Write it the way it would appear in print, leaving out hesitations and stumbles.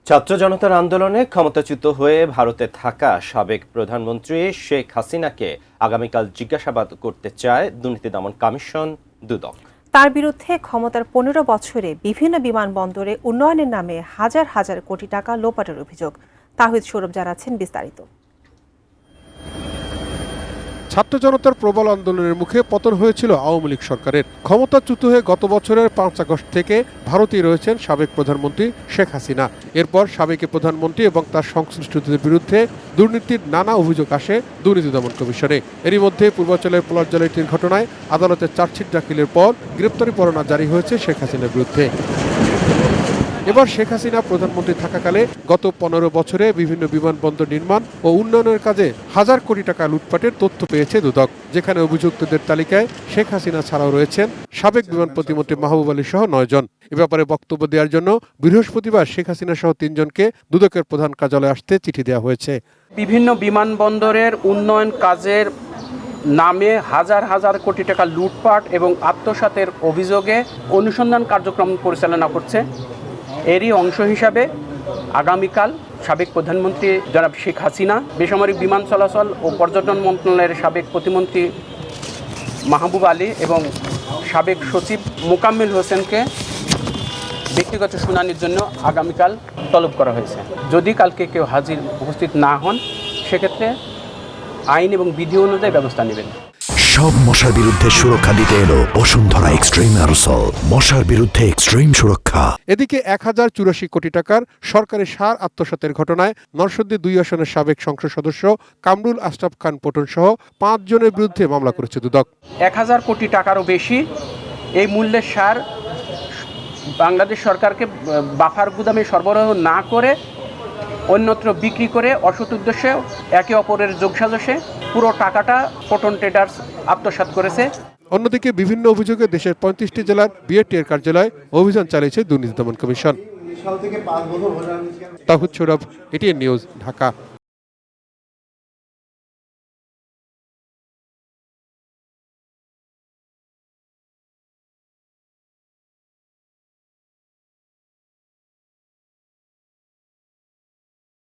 ছাত্র জনতার আন্দোলনে ক্ষমতাচ্যুত হয়ে ভারতে থাকা সাবেক প্রধানমন্ত্রী শেখ হাসিনাকে আগামীকাল জিজ্ঞাসাবাদ করতে চায় দুর্নীতি দমন কমিশন দুদক। তার বিরুদ্ধে ক্ষমতার ১৫ বছরে বিভিন্ন বিমানবন্দরে উন্নয়নের নামে হাজার হাজার কোটি টাকা লোপাটের অভিযোগ। তাহিদ সৌরভ জানাচ্ছেন বিস্তারিত। ছাত্র জনতার প্রবল আন্দোলনের মুখে পতন হয়েছিল আওয়ামী লীগ সরকারের। ক্ষমতাচ্যুত হয়ে গত বছরের ৫ আগস্ট থেকে ভারতেই রয়েছেন সাবেক প্রধানমন্ত্রী শেখ হাসিনা। এরপর সাবেক প্রধানমন্ত্রী এবং তার সংশ্লিষ্টদের বিরুদ্ধে দুর্নীতির নানা অভিযোগ আসে দুর্নীতি দমন কমিশনে। এরই মধ্যে পূর্বাঞ্চলের পোলারজলাইটির ঘটনায় আদালতে চার্জশিট দাখিলের পর গ্রেপ্তারি পরোয়ানা জারি হয়েছে শেখ হাসিনার বিরুদ্ধে। এবার শেখ হাসিনা প্রধানমন্ত্রী থাকাকালে গত ১৫ বছরে বিভিন্ন বিমানবন্দর নির্মাণ ও উন্নয়নের কাজে হাজার কোটি টাকা লুটপাটের তথ্য পেয়েছে দুদক, যেখানে অভিযুক্তদের তালিকায় শেখ হাসিনা ছাড়াও রয়েছেন সাবেক বিমান প্রতিমন্ত্রী মাহবুব আলী সহ ৯ জন। এ ব্যাপারে বক্তব্য দেওয়ার জন্য বৃহস্পতিবার শেখ হাসিনা সহ ৩ জনকে দুদকের প্রধান কার্যালয়ে আসতে চিঠি দেওয়া হয়েছে। বিভিন্ন বিমানবন্দরের উন্নয়ন কাজের নামে হাজার হাজার কোটি টাকা লুটপাট এবং আত্মসাতের অভিযোগে অনুসন্ধান কার্যক্রম পরিচালনা করছে। এরই অংশ হিসাবে আগামীকাল সাবেক প্রধানমন্ত্রী জনাব শেখ হাসিনা, বেসামরিক বিমান চলাচল ও পর্যটন মন্ত্রণালয়ের সাবেক প্রতিমন্ত্রী মাহবুব আলী এবং সাবেক সচিব মোকাম্মেল হোসেনকে ব্যক্তিগত শুনানির জন্য আগামীকাল তলব করা হয়েছে। যদি কালকে কেউ হাজির উপস্থিত না হন, সেক্ষেত্রে আইন এবং বিধি অনুযায়ী ব্যবস্থা নেবেন। সব মশার বিরুদ্ধে সুরক্ষা দিতে এলো বসুন্ধরা এক্সট্রিম অ্যারোসল, মশার বিরুদ্ধে এক্সট্রিম সুরক্ষা। এদিকে ১,০৮৪ কোটি টাকার সরকারি সার আত্মসাতের ঘটনায় নরসিংদী ২ আসনের সাবেক সংসদ সদস্য কামরুল আশরাফ খান পটন সহ ৫ জনের বিরুদ্ধে মামলা করেছে দুদক। ১,০০০ কোটি টাকারও বেশি এই মূল্যের সার বাংলাদেশ সরকারকে বাফার গুদামে সরবরাহ না করে অন্যত্র বিক্রি করে অসৎ উদ্দেশ্যে একে অপরের যোগসাজশে পুরো টাকাটা পটন ট্রেডার্স আত্মসাৎ করেছে। অন্যদিকে বিভিন্ন অভিযোগে দেশের ৩৫টি জেলার বিএটিএর কার্যালয়ে অভিযান চালিয়েছে দুর্নীতি দমন কমিশন। তাহিদ সৌরভ, এটিএন নিউজ, ঢাকা।